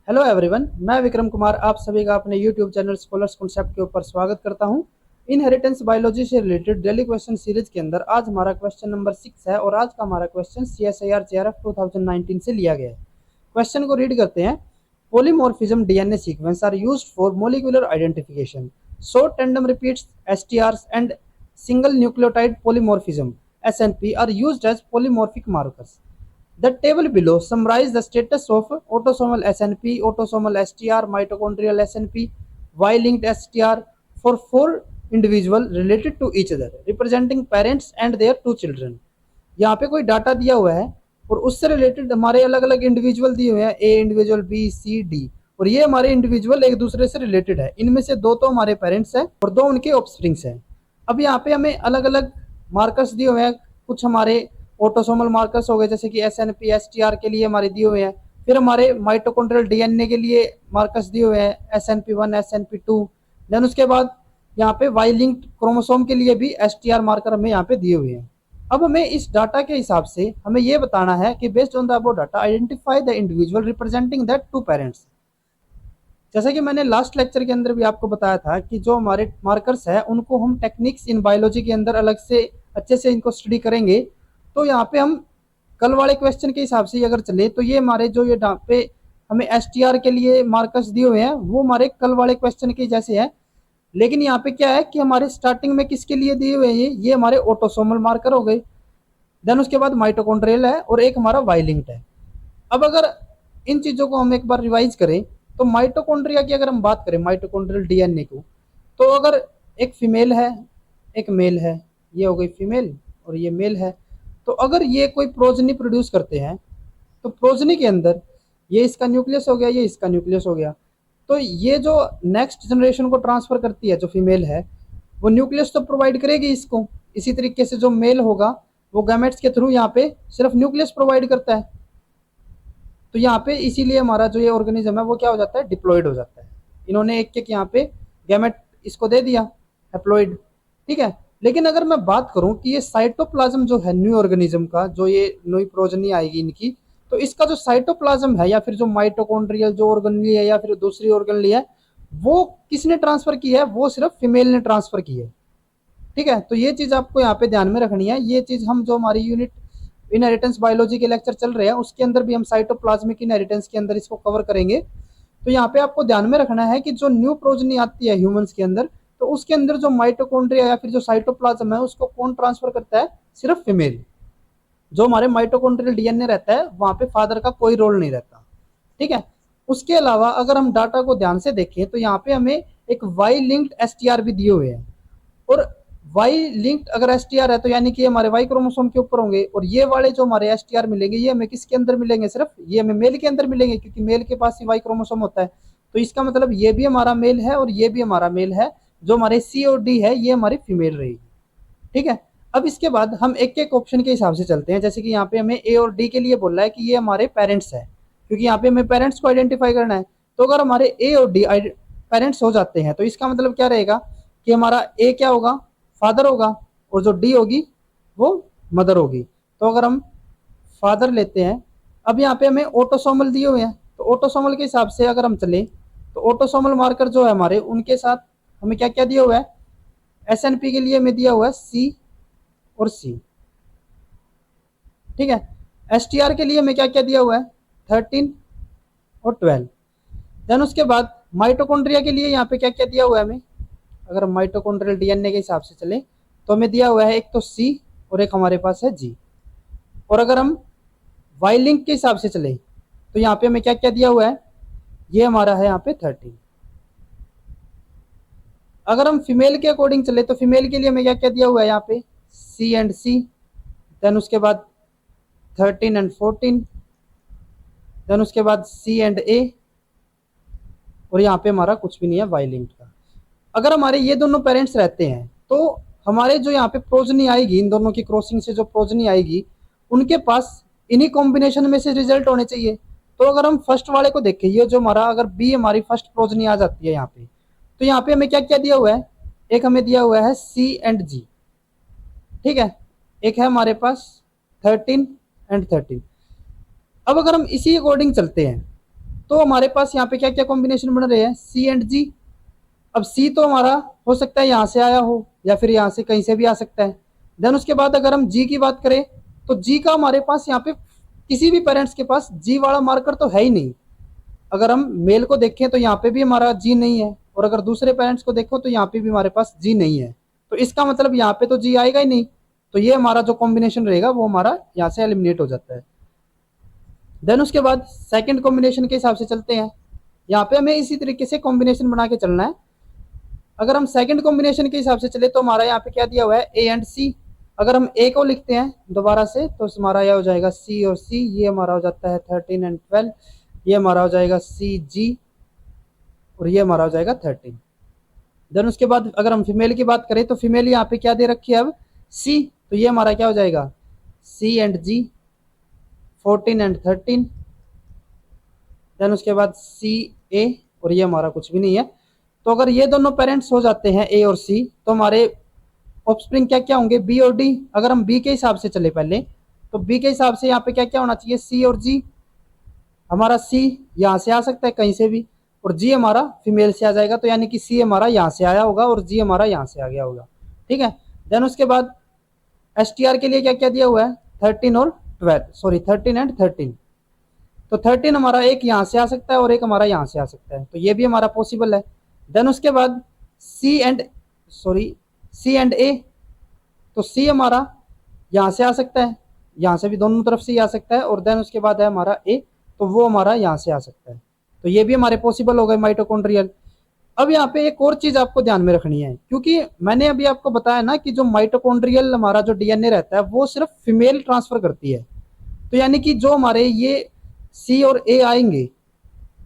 Hello everyone, मैं विक्रम कुमार आप सभी का अपने यूट्यूब चैनल स्कॉलर्स कॉन्सेप्ट के ऊपर स्वागत करता हूं। इनहेरिटेंस बायोलॉजी से रिलेटेड डेली क्वेश्चन सीरीज के अंदर आज हमारा क्वेश्चन नंबर 6 है और आज का हमारा क्वेश्चन CSIR JRF 2019 से लिया गया है। क्वेश्चन को रीड करते हैं। Polymorphism DNA sequence are used for molecular identification. Short tandem repeats STRs and single nucleotide polymorphism SNP are used as polymorphic markers. The table below summarize the status of autosomal SNP, autosomal STR, mitochondrial SNP, Y-linked STR for four individual related to each other, representing parents and their two children। यहाँ पे कोई data दिया हुआ है और उससे related हमारे अलग अलग इंडिविजुअल दिए हुए हैं, A individual, B, C, D, और ये हमारे इंडिविजुअल एक दूसरे से रिलेटेड है। इनमें से दो तो हमारे पेरेंट्स हैं और दो उनके ऑफस्प्रिंग्स हैं। अब यहाँ पे हमें अलग अलग मार्कर्स दिए हुए हैं। कुछ हमारे ऑटोसोमल मार्कर्स हो गए, जैसे कि SNP STR के लिए हमारे दिए हुए हैं। फिर हमारे माइटोकॉन्ड्रियल डीएनए के लिए मार्कर्स दिए हुए हैं, SNP1 SNP2। देन उसके बाद यहाँ पे वाई लिंक्ड क्रोमोसोम के लिए भी STR मार्कर हमें यहाँ पे दिए हुए हैं। अब हमें इस डाटा के हिसाब से हमें ये बताना है कि based on the above data identify the individual representing that two parents. जैसा कि मैंने लास्ट लेक्चर के अंदर भी आपको बताया था कि जो हमारे मार्कर्स है उनको हम टेक्निक्स इन बायोलॉजी के अंदर अलग से अच्छे से इनको स्टडी करेंगे। तो यहाँ पे हम कल वाले क्वेश्चन के हिसाब से अगर चले तो ये हमारे जो ये पे हमें STR के लिए मार्कर्स दिए हुए हैं वो हमारे कल वाले क्वेश्चन के जैसे हैं। लेकिन यहाँ पे क्या है कि हमारे स्टार्टिंग में किसके लिए दिए हुए हैं, ये हमारे ऑटोसोमल मार्कर हो गए। देन उसके बाद माइटोकॉन्ड्रियल है और एक हमारा वाई लिंक्ड है। अब अगर इन चीज़ों को हम एक बार रिवाइज करें तो माइटोकॉन्ड्रिया की अगर हम बात करें, माइटोकॉन्ड्रियल डीएनए को, तो अगर एक फीमेल है एक मेल है, ये हो गई फीमेल और ये मेल है, तो अगर ये कोई प्रोजनी प्रोड्यूस करते हैं तो प्रोजनी के अंदर ये इसका न्यूक्लियस हो गया, ये इसका न्यूक्लियस हो गया, तो ये जो नेक्स्ट जनरेशन को ट्रांसफर करती है जो फीमेल है वो न्यूक्लियस तो प्रोवाइड करेगी इसको। इसी तरीके से जो मेल होगा वो गैमेट्स के थ्रू यहाँ पे सिर्फ न्यूक्लियस प्रोवाइड करता है। तो यहाँ पे इसीलिए हमारा जो ये ऑर्गेनिज्म है वो क्या हो जाता है, डिप्लॉयड हो जाता है। इन्होंने एक एक यहाँ पे गैमेट इसको दे दिया, हैप्लॉइड, ठीक है। लेकिन अगर मैं बात करूं कि ये साइटोप्लाज्म जो है न्यू ऑर्गेनिज्म का, जो ये नई प्रोजनी आएगी इनकी, तो इसका जो साइटोप्लाज्म है या फिर जो माइटोकॉन्ड्रियल जो ऑर्गेनली है या फिर दूसरी ऑर्गेनली है वो किसने ट्रांसफर की है, वो सिर्फ फीमेल ने ट्रांसफर की है, ठीक है। तो ये चीज आपको यहाँ पे ध्यान में रखनी है। ये चीज हम जो हमारी यूनिट इनहेरिटेंस बायोलॉजी के लेक्चर चल रहे हैं उसके अंदर भी हम साइटोप्लाज्मिक इनहेरिटेंस के अंदर इसको कवर करेंगे। तो यहाँ पे आपको ध्यान में रखना है कि जो न्यू प्रोजनी आती है ह्यूमंस के अंदर, तो उसके अंदर जो माइटोकॉन्ड्रिया या फिर जो साइटोप्लाज्म है उसको कौन ट्रांसफर करता है, सिर्फ फीमेल। जो हमारे माइटोकॉन्ड्रियल डीएनए रहता है वहां पे फादर का कोई रोल नहीं रहता, ठीक है। उसके अलावा अगर हम डाटा को ध्यान से देखें तो यहाँ पे हमें एक वाई लिंक्ड STR भी दिए हुए हैं। और वाई लिंक्ड अगर STR है तो यानी कि हमारे वाई क्रोमोसोम के ऊपर होंगे, और ये वाले जो हमारे STR मिलेंगे ये हमें किसके अंदर मिलेंगे, सिर्फ ये हमें मेल के अंदर मिलेंगे, क्योंकि मेल के पास ही वाई क्रोमोसोम होता है। तो इसका मतलब ये भी हमारा मेल है और ये भी हमारा मेल है। जो हमारे C और D है ये हमारी फीमेल रहेगी, ठीक है। अब इसके बाद हम एक एक ऑप्शन के हिसाब से चलते हैं। जैसे कि यहाँ पे हमें A और D के लिए बोल रहा है कि ये हमारे पेरेंट्स है, क्योंकि यहाँ पे हमें पेरेंट्स को आइडेंटिफाई करना है। तो अगर हमारे A और D पेरेंट्स हो जाते हैं तो इसका मतलब क्या रहेगा कि हमारा A क्या होगा, फादर होगा, और जो D होगी वो मदर होगी। तो अगर हम फादर लेते हैं, अब यहाँ पे हमें ऑटोसोमल दिए हुए हैं, तो ऑटोसोमल के हिसाब से अगर हम चले तो ऑटोसोमल मार्कर जो है हमारे उनके साथ हमें क्या क्या दिया हुआ है, SNP के लिए हमें दिया हुआ है C और C, ठीक है। STR के लिए हमें क्या क्या दिया हुआ है, 13 और 12। देन उसके बाद माइटोकॉन्ड्रिया के लिए यहाँ पे क्या क्या दिया हुआ है हमें, अगर हम माइटोकॉन्ड्रियल डीएनए के हिसाब से चले तो हमें दिया हुआ है एक तो C और एक हमारे पास है G। और अगर हम वाई लिंक के हिसाब से चले तो यहाँ पे हमें क्या क्या दिया हुआ है, ये हमारा है यहाँ पे 13। अगर हम फीमेल के अकॉर्डिंग चले तो फीमेल के लिए हमें क्या क्या दिया हुआ है, यहाँ पे C एंड C। देन उसके बाद 13 एंड 14। देन उसके बाद C एंड A, और यहाँ पे हमारा कुछ भी नहीं है वाई लिंक का। अगर हमारे ये दोनों पेरेंट्स रहते हैं तो हमारे जो यहाँ पे प्रोजनी आएगी, इन दोनों की क्रॉसिंग से जो प्रोजनी आएगी उनके पास इन्हीं कॉम्बिनेशन में से रिजल्ट होने चाहिए। तो अगर हम फर्स्ट वाले को देखें, ये जो हमारा अगर B हमारी फर्स्ट प्रोजनी आ जाती है यहाँ पे, तो यहाँ पे हमें क्या क्या दिया हुआ है, एक हमें दिया हुआ है C एंड G, ठीक है। एक है हमारे पास 13 एंड 13। अब अगर हम इसी अकॉर्डिंग चलते हैं तो हमारे पास यहाँ पे क्या क्या कॉम्बिनेशन बन रहे हैं, सी एंड जी। अब सी तो हमारा हो सकता है यहाँ से आया हो या फिर यहाँ से कहीं से भी आ सकता है। देन उसके बाद अगर हम जी की बात करें तो जी का हमारे पास यहाँ पे किसी भी पेरेंट्स के पास जी वाला मार्कर तो है ही नहीं। अगर हम मेल को देखें तो यहाँ पे भी हमारा जी नहीं है, और अगर दूसरे पेरेंट्स को देखो तो यहाँ पे भी हमारे पास जी नहीं है। तो इसका मतलब यहाँ पे तो जी आएगा ही नहीं। तो ये हमारा जो कॉम्बिनेशन रहेगा वो हमारा यहाँ से एलिमिनेट हो जाता है। देन उसके बाद सेकंड कॉम्बिनेशन के हिसाब से चलते हैं। यहाँ पे हमें इसी तरीके से कॉम्बिनेशन बना के चलना है। अगर हम सेकंड कॉम्बिनेशन के हिसाब से चले तो हमारा यहाँ पे क्या दिया हुआ है, ए एंड सी। अगर हम ए को लिखते हैं दोबारा से तो हमारा यह हो जाएगा सी और सी, ये हमारा हो जाता है 13 एंड 12, ये हमारा हो जाएगा सी जी, और ये हमारा हो जाएगा 13। देन उसके बाद अगर हम फीमेल की बात करें तो फीमेल यहाँ पे क्या दे रखी है अब, सी, तो ये हमारा क्या हो जाएगा, सी एंड जी, 14 एंड 13। देन उसके बाद सी ए, और ये हमारा कुछ भी नहीं है। तो अगर ये दोनों पेरेंट्स हो जाते हैं ए और सी तो हमारे ऑफस्प्रिंग क्या क्या होंगे, बी और डी। अगर हम बी के हिसाब से चले पहले तो बी के हिसाब से यहाँ पे क्या क्या होना चाहिए, सी और जी। हमारा सी यहाँ से आ सकता है कहीं से भी, और जी हमारा फीमेल से आ जाएगा, तो यानी कि सी हमारा यहाँ से आया होगा और जी हमारा यहाँ से आ गया होगा। ठीक है। देन उसके बाद एस टी आर के लिए क्या क्या दिया हुआ है, 13 और 12, सॉरी 13 एंड 13। तो 13 हमारा एक यहाँ से आ सकता है और एक हमारा यहाँ से आ सकता है, तो ये भी हमारा पॉसिबल है। देन उसके बाद सी एंड ए, तो सी हमारा यहाँ से आ सकता है, यहाँ से भी दोनों तरफ से ही आ सकता है, और देन उसके बाद है हमारा ए, तो वो हमारा यहाँ से आ सकता है। तो ये भी हमारे पॉसिबल हो गए माइटोकॉन्ड्रियल। अब यहाँ पे एक और चीज आपको ध्यान में रखनी है, क्योंकि मैंने अभी आपको बताया ना कि जो माइटोकॉन्ड्रियल हमारा जो डीएनए रहता है वो सिर्फ फीमेल ट्रांसफर करती है। तो यानी कि जो हमारे ये सी और ए आएंगे,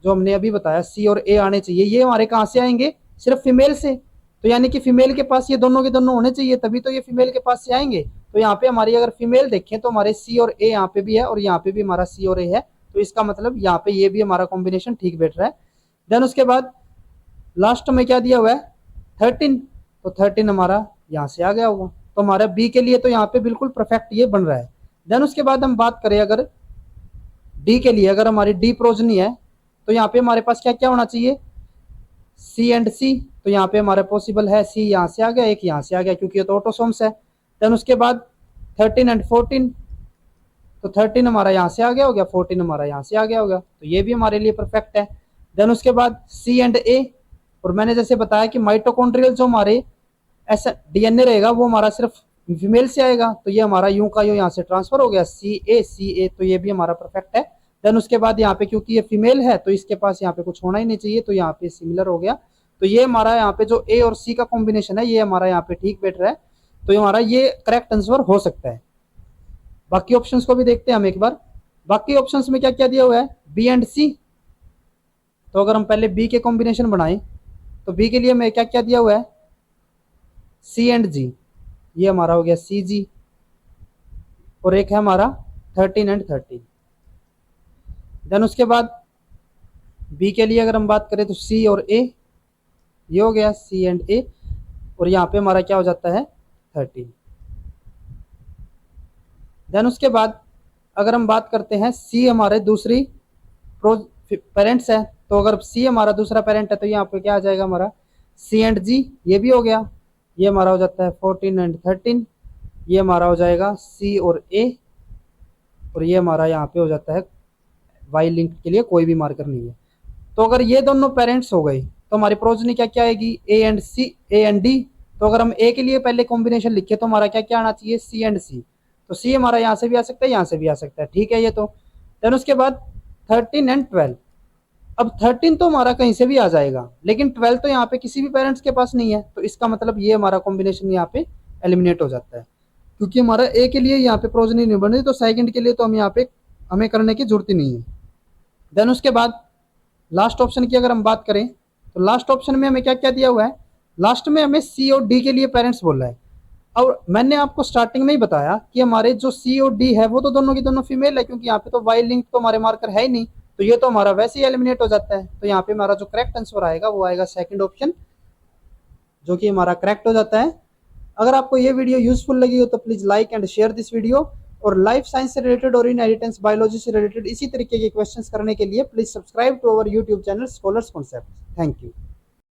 जो हमने अभी बताया सी और ए आने चाहिए, ये हमारे कहाँ से आएंगे, सिर्फ फीमेल से। तो यानी कि फीमेल के पास ये दोनों के दोनों होने चाहिए, तभी तो ये फीमेल के पास से आएंगे। तो यहाँ पे हमारी अगर फीमेल देखें तो हमारे सी और ए यहाँ पे भी है, और यहाँ पे भी हमारा सी और ए है। तो इसका मतलब यहाँ पे ये भी हमारा कॉम्बिनेशन ठीक बैठ रहा है। देन उसके बाद लास्ट में क्या दिया हुआ है, 13, तो 13 हमारा यहाँ से आ गया होगा। तो हमारा बी के लिए तो यहाँ पे बिल्कुल परफेक्ट ये बन रहा है। देन उसके बाद हम बात करें अगर डी के लिए, अगर हमारी डी प्रोजनी है तो यहाँ पे हमारे पास क्या क्या होना चाहिए, सी एंड सी। तो यहाँ पे हमारा पॉसिबल है सी यहाँ से आ गया, एक यहाँ से आ गया, क्योंकि ये तो ऑटोसोम्स है। देन उसके बाद 13 एंड 14, तो 13 हमारा यहाँ से आ गया हो गया, 14 हमारा यहाँ से आ गया होगा, तो ये भी हमारे लिए परफेक्ट है। देन उसके बाद सी एंड ए, और मैंने जैसे बताया कि माइटोकॉन्ड्रियल जो हमारे ऐसा डीएनए रहेगा वो हमारा सिर्फ फीमेल से आएगा, तो ये हमारा यूं का यूं यहाँ से ट्रांसफर हो गया सी ए, तो ये भी हमारा परफेक्ट है। देन उसके बाद यहाँ पे क्योंकि ये फीमेल है तो इसके पास यहाँ पे कुछ होना ही नहीं चाहिए, तो यहाँ पे सिमिलर हो गया। तो ये हमारा यहाँ पे जो ए और सी का कॉम्बिनेशन है ये हमारा यहाँ पे ठीक बैठ रहा है, तो हमारा ये करेक्ट आंसर हो सकता है। बाकी ऑप्शंस को भी देखते हैं हम एक बार। बाकी ऑप्शंस में क्या क्या दिया हुआ है, बी एंड सी। तो अगर हम पहले बी के कॉम्बिनेशन बनाएं तो बी के लिए हमें क्या क्या दिया हुआ है, सी एंड जी, ये हमारा हो गया सी जी, और एक है हमारा 13 एंड 13। देन उसके बाद बी के लिए अगर हम बात करें तो सी और ए, ये हो गया सी एंड ए, और यहाँ पे हमारा क्या हो जाता है 13। देन उसके बाद अगर हम बात करते हैं सी हमारे दूसरी पेरेंट्स है, तो अगर सी हमारा दूसरा पेरेंट है तो यहाँ पे क्या आ जाएगा हमारा सी एंड जी, ये भी हो गया, ये हमारा हो जाता है 14 एंड 13, ये हमारा हो जाएगा सी और ए, और ये हमारा यहाँ पे हो जाता है वाई लिंक के लिए कोई भी मार्कर नहीं है। तो अगर ये दोनों पेरेंट्स हो गए तो हमारी प्रोजनी क्या क्या आएगी, A and C, A and D. तो अगर हम ए के लिए पहले कॉम्बिनेशन लिखे तो हमारा क्या क्या आना चाहिए, सी एंड सी। तो सी हमारा यहाँ से भी आ सकता है, यहाँ से भी आ सकता है, ठीक है ये तो। देन उसके बाद 13 एंड 12। अब 13 तो हमारा कहीं से भी आ जाएगा, लेकिन 12 तो यहाँ पे किसी भी पेरेंट्स के पास नहीं है, तो इसका मतलब ये हमारा कॉम्बिनेशन यहाँ पे एलिमिनेट हो जाता है, क्योंकि हमारा ए के लिए यहाँ पे प्रोजनी नहीं बन रही, तो सेकंड के लिए तो हम यहाँ पे हमें करने की जरूरत ही नहीं है। देन उसके बाद लास्ट ऑप्शन की अगर हम बात करें तो लास्ट ऑप्शन में हमें क्या क्या दिया हुआ है, लास्ट में हमें सी और डी के लिए पेरेंट्स बोला है। और मैंने आपको स्टार्टिंग में ही बताया कि हमारे जो सी और डी है वो तो दोनों की दोनों फीमेल है, क्योंकि यहाँ पे तो वाई लिंक तो हमारे मार्कर है ही नहीं, तो ये तो हमारा वैसे ही एलिमिनेट हो जाता है। तो यहाँ पे हमारा जो करेक्ट आंसर आएगा वो आएगा सेकंड ऑप्शन, जो कि हमारा करेक्ट हो जाता है। अगर आपको ये वीडियो यूजफुल लगी हो तो please like and share this video, और लाइफ साइंस से रिलेटेड और इनहेरिटेंस बायोलॉजी से रिलेटेड इसी तरीके के क्वेश्चंस करने के लिए please subscribe to our YouTube channel scholars concept. Thank you.